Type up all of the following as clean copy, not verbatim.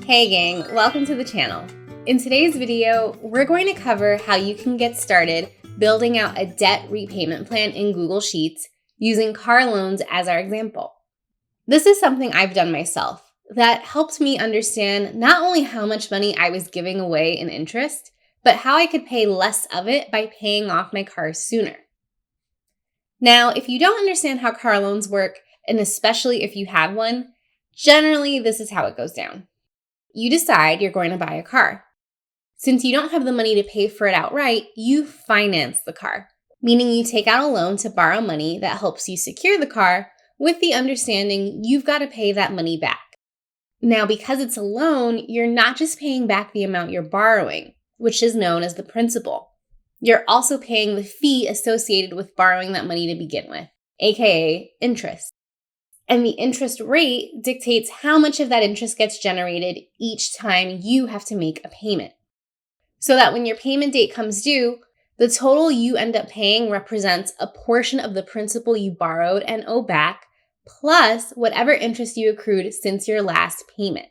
Hey gang, welcome to the channel. In today's video, we're going to cover how you can get started building out a debt repayment plan in Google Sheets using car loans as our example. This is something I've done myself that helped me understand not only how much money I was giving away in interest, but how I could pay less of it by paying off my car sooner. Now, if you don't understand how car loans work, and especially if you have one, generally this is how it goes down. You decide you're going to buy a car. Since you don't have the money to pay for it outright, you finance the car, meaning you take out a loan to borrow money that helps you secure the car with the understanding you've got to pay that money back. Now, because it's a loan, you're not just paying back the amount you're borrowing, which is known as the principal. You're also paying the fee associated with borrowing that money to begin with, aka interest. And the interest rate dictates how much of that interest gets generated each time you have to make a payment. So that when your payment date comes due, the total you end up paying represents a portion of the principal you borrowed and owe back, plus whatever interest you accrued since your last payment.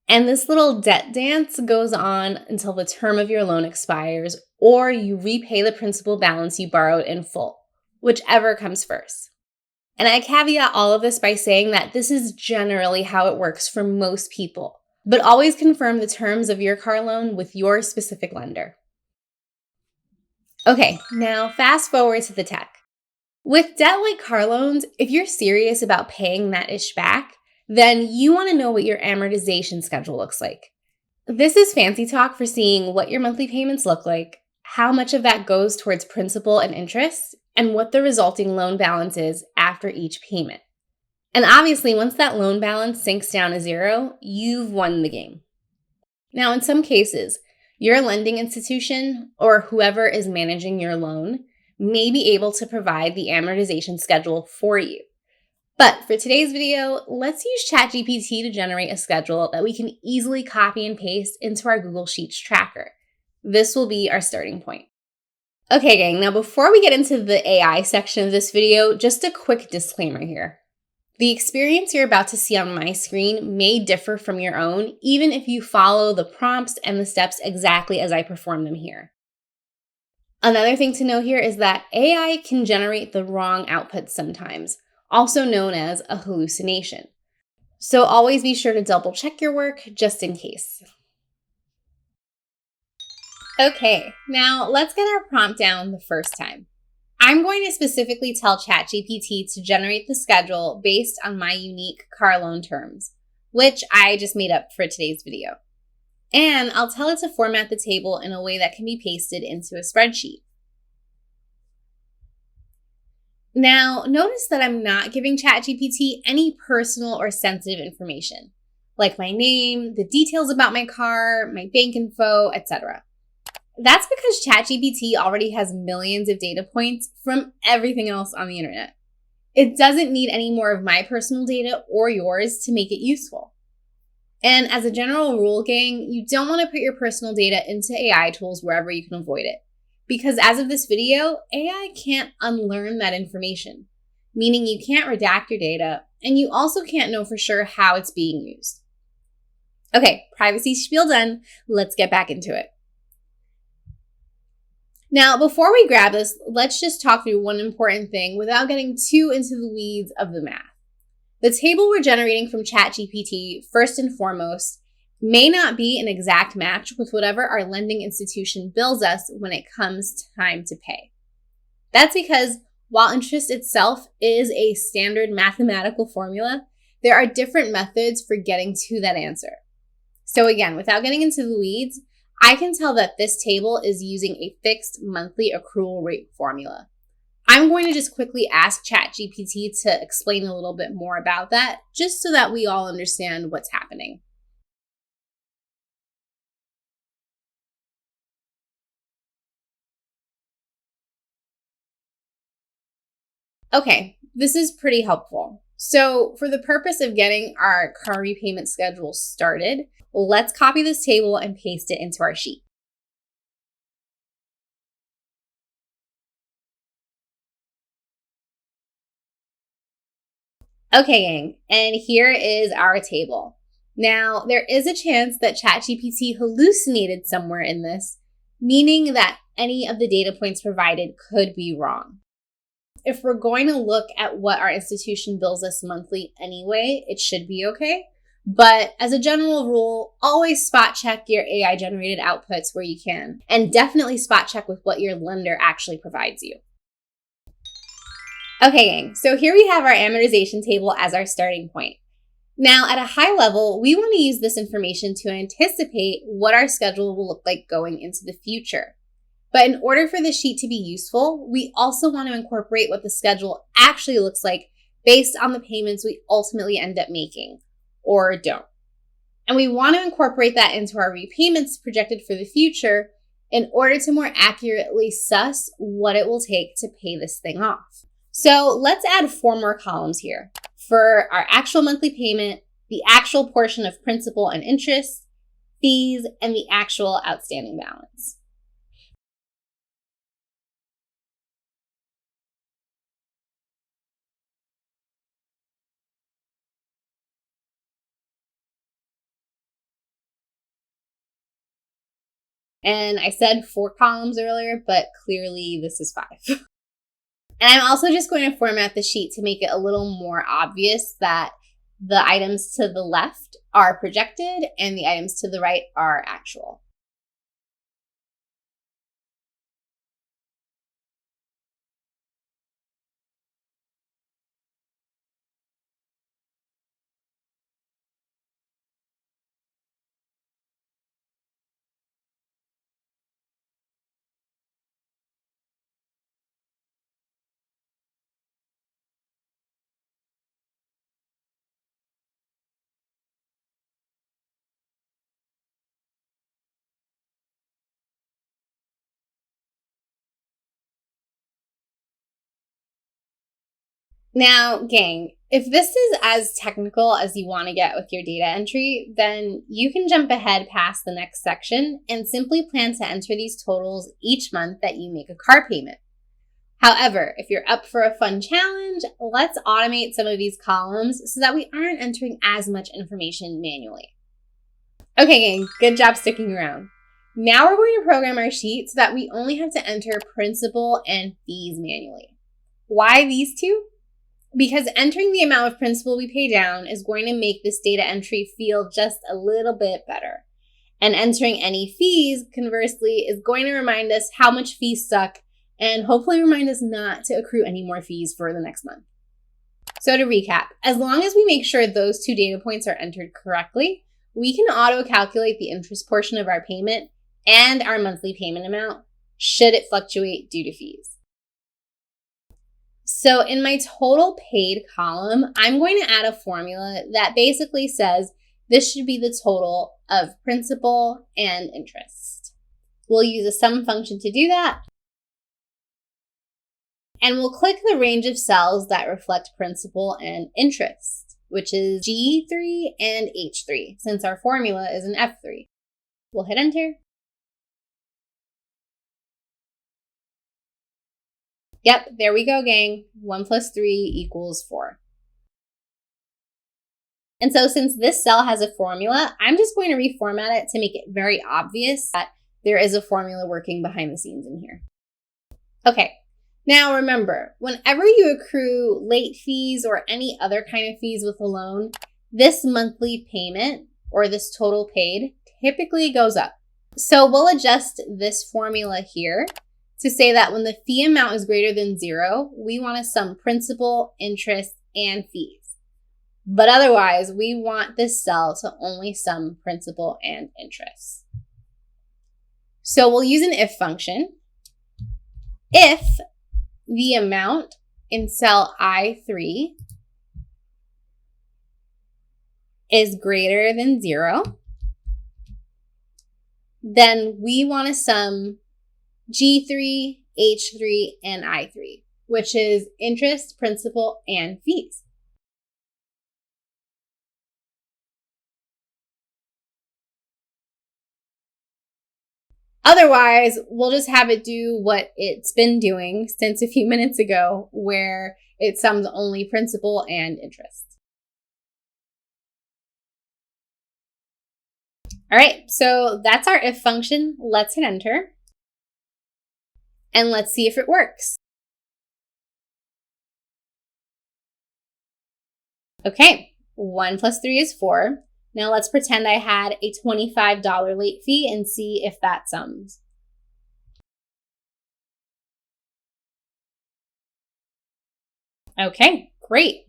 And this little debt dance goes on until the term of your loan expires or you repay the principal balance you borrowed in full, whichever comes first. And I caveat all of this by saying that this is generally how it works for most people, but always confirm the terms of your car loan with your specific lender. Okay, now fast forward to the tech. With debt like car loans, if you're serious about paying that ish back, then you want to know what your amortization schedule looks like. This is fancy talk for seeing what your monthly payments look like, how much of that goes towards principal and interest, and what the resulting loan balance is after each payment. And obviously, once that loan balance sinks down to zero, you've won the game. Now, in some cases, your lending institution or whoever is managing your loan may be able to provide the amortization schedule for you. But for today's video, let's use ChatGPT to generate a schedule that we can easily copy and paste into our Google Sheets tracker. This will be our starting point. Okay, gang, now before we get into the AI section of this video, just a quick disclaimer here. The experience you're about to see on my screen may differ from your own, even if you follow the prompts and the steps exactly as I perform them here. Another thing to know here is that AI can generate the wrong outputs sometimes, also known as a hallucination. So always be sure to double check your work just in case. Okay, now let's get our prompt down the first time. I'm going to specifically tell ChatGPT to generate the schedule based on my unique car loan terms, which I just made up for today's video. And I'll tell it to format the table in a way that can be pasted into a spreadsheet. Now, notice that I'm not giving ChatGPT any personal or sensitive information, like my name, the details about my car, my bank info, etc. That's because ChatGPT already has millions of data points from everything else on the internet. It doesn't need any more of my personal data or yours to make it useful. And as a general rule, gang, you don't want to put your personal data into AI tools wherever you can avoid it. Because as of this video, AI can't unlearn that information, meaning you can't redact your data, and you also can't know for sure how it's being used. Okay, privacy spiel done. Let's get back into it. Now, before we grab this, let's just talk through one important thing without getting too into the weeds of the math. The table we're generating from ChatGPT, first and foremost, may not be an exact match with whatever our lending institution bills us when it comes time to pay. That's because while interest itself is a standard mathematical formula, there are different methods for getting to that answer. So again, without getting into the weeds, I can tell that this table is using a fixed monthly accrual rate formula. I'm going to just quickly ask ChatGPT to explain a little bit more about that, just so that we all understand what's happening. Okay, this is pretty helpful. So for the purpose of getting our car repayment schedule started, let's copy this table and paste it into our sheet. Okay, gang, and here is our table. Now, there is a chance that ChatGPT hallucinated somewhere in this, meaning that any of the data points provided could be wrong. If we're going to look at what our institution bills us monthly anyway, it should be okay. But as a general rule, always spot check your AI generated outputs where you can, and definitely spot check with what your lender actually provides you. Okay, gang, so here we have our amortization table as our starting point. Now, at a high level, we want to use this information to anticipate what our schedule will look like going into the future. But in order for the sheet to be useful, we also want to incorporate what the schedule actually looks like based on the payments we ultimately end up making, or don't. And we want to incorporate that into our repayments projected for the future in order to more accurately suss what it will take to pay this thing off. So let's add 4 more columns here for our actual monthly payment, the actual portion of principal and interest, fees, and the actual outstanding balance. And I said 4 columns earlier, but clearly this is 5. And I'm also just going to format the sheet to make it a little more obvious that the items to the left are projected and the items to the right are actual. Now, gang, if this is as technical as you want to get with your data entry, then you can jump ahead past the next section and simply plan to enter these totals each month that you make a car payment. However, if you're up for a fun challenge, let's automate some of these columns so that we aren't entering as much information manually. Okay, gang, good job sticking around. Now we're going to program our sheet so that we only have to enter principal and fees manually. Why these two? Because entering the amount of principal we pay down is going to make this data entry feel just a little bit better. And entering any fees, conversely, is going to remind us how much fees suck and hopefully remind us not to accrue any more fees for the next month. So to recap, as long as we make sure those 2 data points are entered correctly, we can auto-calculate the interest portion of our payment and our monthly payment amount should it fluctuate due to fees. So in my total paid column, I'm going to add a formula that basically says this should be the total of principal and interest. We'll use a sum function to do that. And we'll click the range of cells that reflect principal and interest, which is G3 and H3, since our formula is an F3. We'll hit enter. Yep, there we go, gang. 1 plus 3 equals 4. And so since this cell has a formula, I'm just going to reformat it to make it very obvious that there is a formula working behind the scenes in here. Okay, now remember, whenever you accrue late fees or any other kind of fees with a loan, this monthly payment or this total paid typically goes up. So we'll adjust this formula here to say that when the fee amount is greater than 0, we want to sum principal, interest, and fees. But otherwise, we want this cell to only sum principal and interest. So we'll use an if function. If the amount in cell I3 is greater than 0, then we want to sum G3, H3, and I3, which is interest, principal, and fees. Otherwise, we'll just have it do what it's been doing since a few minutes ago, where it sums only principal and interest. All right, so that's our if function. Let's hit enter. And let's see if it works. Okay, 1 plus 3 is 4. Now let's pretend I had a $25 late fee and see if that sums. Okay, great.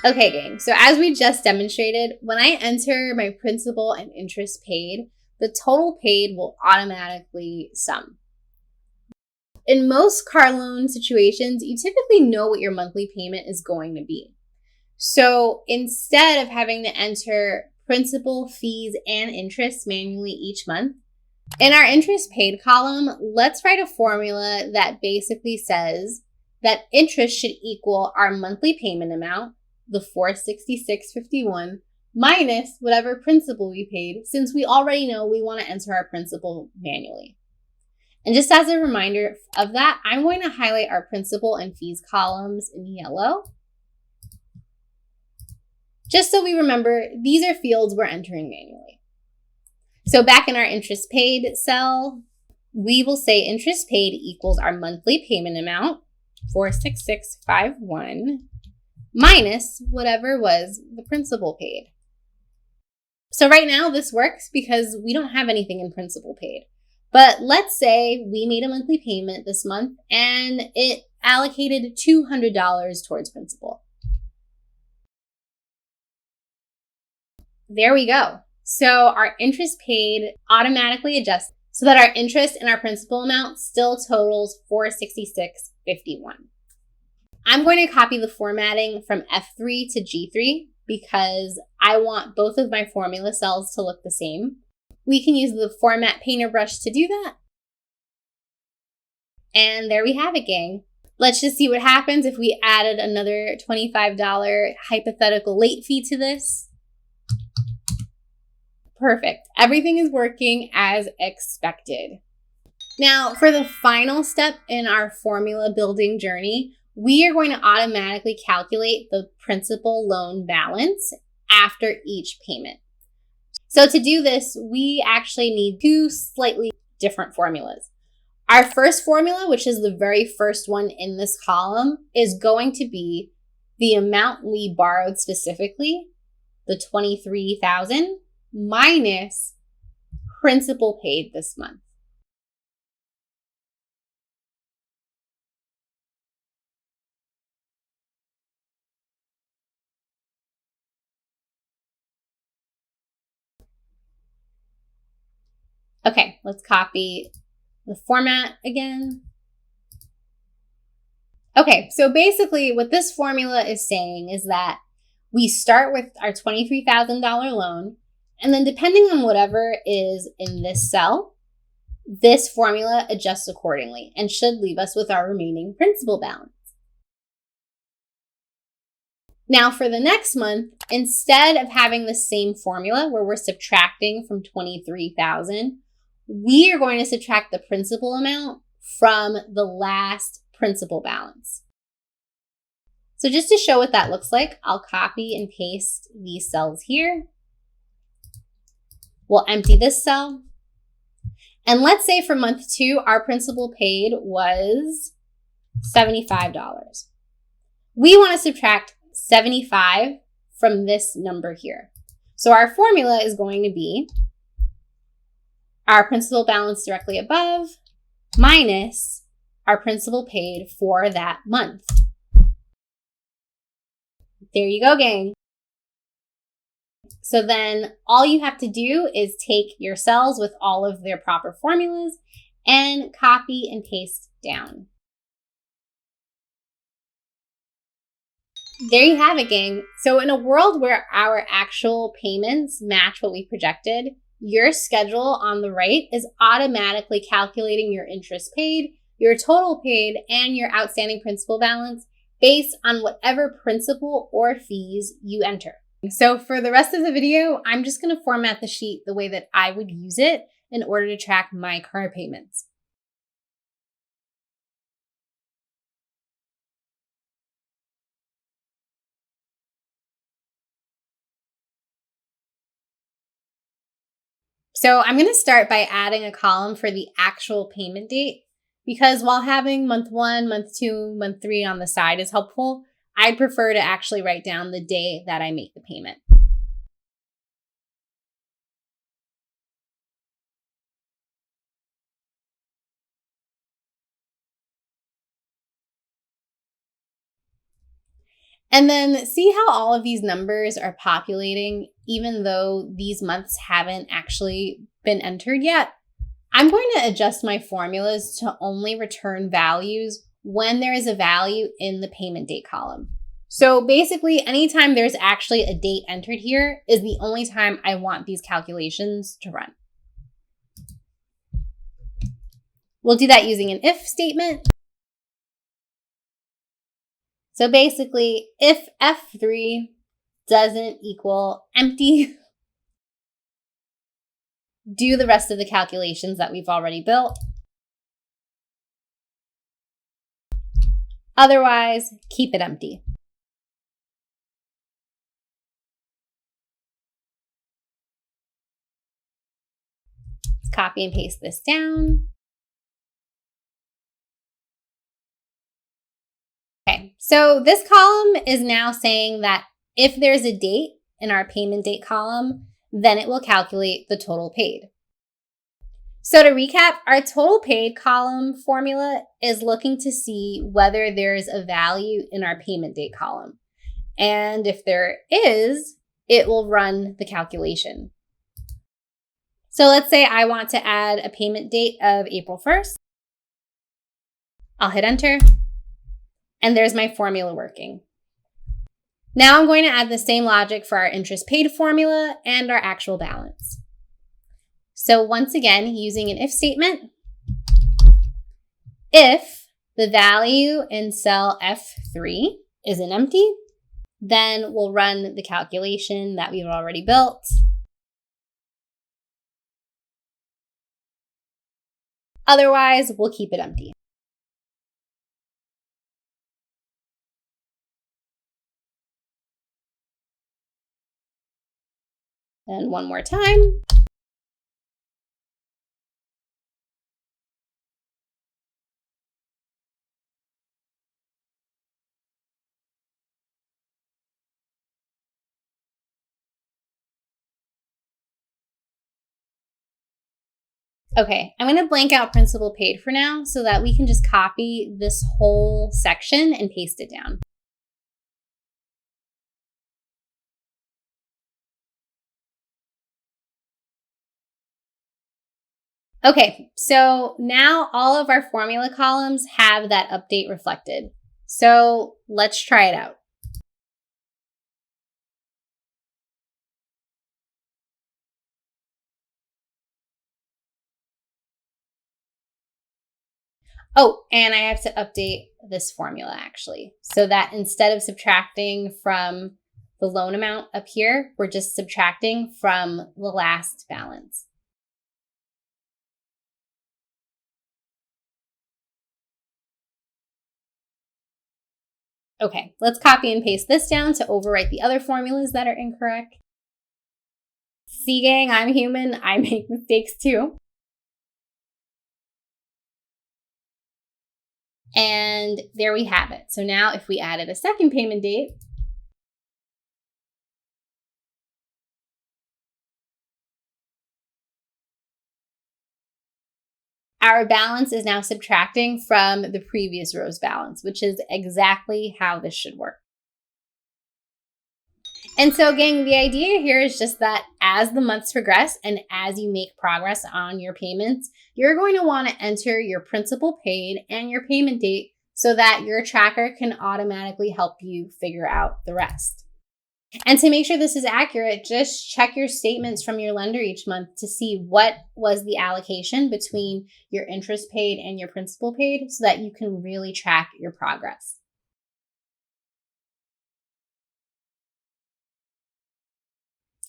Okay, gang, so as we just demonstrated, when I enter my principal and interest paid, the total paid will automatically sum. In most car loan situations, you typically know what your monthly payment is going to be. So instead of having to enter principal, fees, and interest manually each month, in our interest paid column, let's write a formula that basically says that interest should equal our monthly payment amount, the $466.51, minus whatever principal we paid, since we already know we want to enter our principal manually. And just as a reminder of that, I'm going to highlight our principal and fees columns in yellow, just so we remember these are fields we're entering manually. So back in our interest paid cell, we will say interest paid equals our monthly payment amount, $466.51, minus whatever was the principal paid. So right now this works because we don't have anything in principal paid. But let's say we made a monthly payment this month and it allocated $200 towards principal. There we go. So our interest paid automatically adjusts so that our interest and our principal amount still totals $466.51. I'm going to copy the formatting from F3 to G3 because I want both of my formula cells to look the same. We can use the format painter brush to do that. And there we have it, gang. Let's just see what happens if we added another $25 hypothetical late fee to this. Perfect. Everything is working as expected. Now, for the final step in our formula building journey, we are going to automatically calculate the principal loan balance after each payment. So to do this, we actually need two slightly different formulas. Our first formula, which is the very first one in this column, is going to be the amount we borrowed specifically, the $23,000, minus principal paid this month. Okay, let's copy the format again. Okay, so basically what this formula is saying is that we start with our $23,000 loan, and then depending on whatever is in this cell, this formula adjusts accordingly and should leave us with our remaining principal balance. Now for the next month, instead of having the same formula where we're subtracting from $23,000, we are going to subtract the principal amount from the last principal balance. So just to show what that looks like, I'll copy and paste these cells here. We'll empty this cell. And let's say for month 2, our principal paid was $75. We want to subtract 75 from this number here. So our formula is going to be our principal balance directly above minus our principal paid for that month. There you go, gang. So then all you have to do is take your cells with all of their proper formulas and copy and paste down. There you have it, gang. So in a world where our actual payments match what we projected, your schedule on the right is automatically calculating your interest paid, your total paid, and your outstanding principal balance based on whatever principal or fees you enter. So for the rest of the video, I'm just going to format the sheet the way that I would use it in order to track my car payments. So I'm going to start by adding a column for the actual payment date, because while having month 1, month 2, month 3 on the side is helpful, I'd prefer to actually write down the day that I make the payment. And then see how all of these numbers are populating even though these months haven't actually been entered yet? I'm going to adjust my formulas to only return values when there is a value in the payment date column. So basically, anytime there's actually a date entered here is the only time I want these calculations to run. We'll do that using an if statement. So basically, if F3 doesn't equal empty, do the rest of the calculations that we've already built. Otherwise, keep it empty. Let's copy and paste this down. Okay, so this column is now saying that if there's a date in our payment date column, then it will calculate the total paid. So to recap, our total paid column formula is looking to see whether there's a value in our payment date column. And if there is, it will run the calculation. So let's say I want to add a payment date of April 1st. I'll hit enter. And there's my formula working. Now I'm going to add the same logic for our interest paid formula and our actual balance. So once again, using an if statement, if the value in cell F3 isn't empty, then we'll run the calculation that we've already built. Otherwise, we'll keep it empty. And one more time. Okay, I'm going to blank out principal paid for now so that we can just copy this whole section and paste it down. Okay, so now all of our formula columns have that update reflected. So let's try it out. Oh, and I have to update this formula actually, so that instead of subtracting from the loan amount up here, we're just subtracting from the last balance. Okay, let's copy and paste this down to overwrite the other formulas that are incorrect. See, gang, I'm human. I make mistakes too. And there we have it. So now if we added a second payment date, our balance is now subtracting from the previous row's balance, which is exactly how this should work. And so, gang, the idea here is just that as the months progress and as you make progress on your payments, you're going to want to enter your principal paid and your payment date so that your tracker can automatically help you figure out the rest. And to make sure this is accurate, just check your statements from your lender each month to see what was the allocation between your interest paid and your principal paid so that you can really track your progress.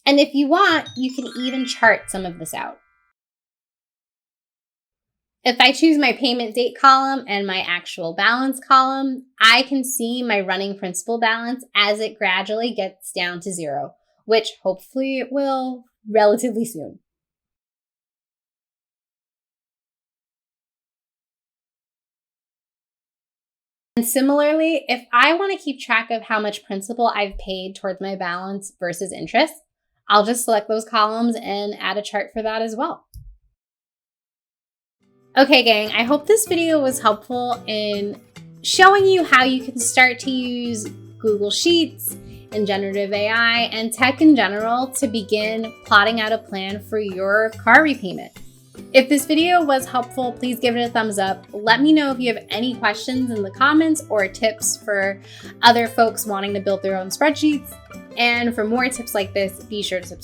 And if you want, you can even chart some of this out. If I choose my payment date column and my actual balance column, I can see my running principal balance as it gradually gets down to 0, which hopefully it will relatively soon. And similarly, if I want to keep track of how much principal I've paid towards my balance versus interest, I'll just select those columns and add a chart for that as well. Okay, gang, I hope this video was helpful in showing you how you can start to use Google Sheets and generative AI and tech in general to begin plotting out a plan for your car repayment. If this video was helpful, please give it a thumbs up. Let me know if you have any questions in the comments or tips for other folks wanting to build their own spreadsheets. And for more tips like this, be sure to subscribe.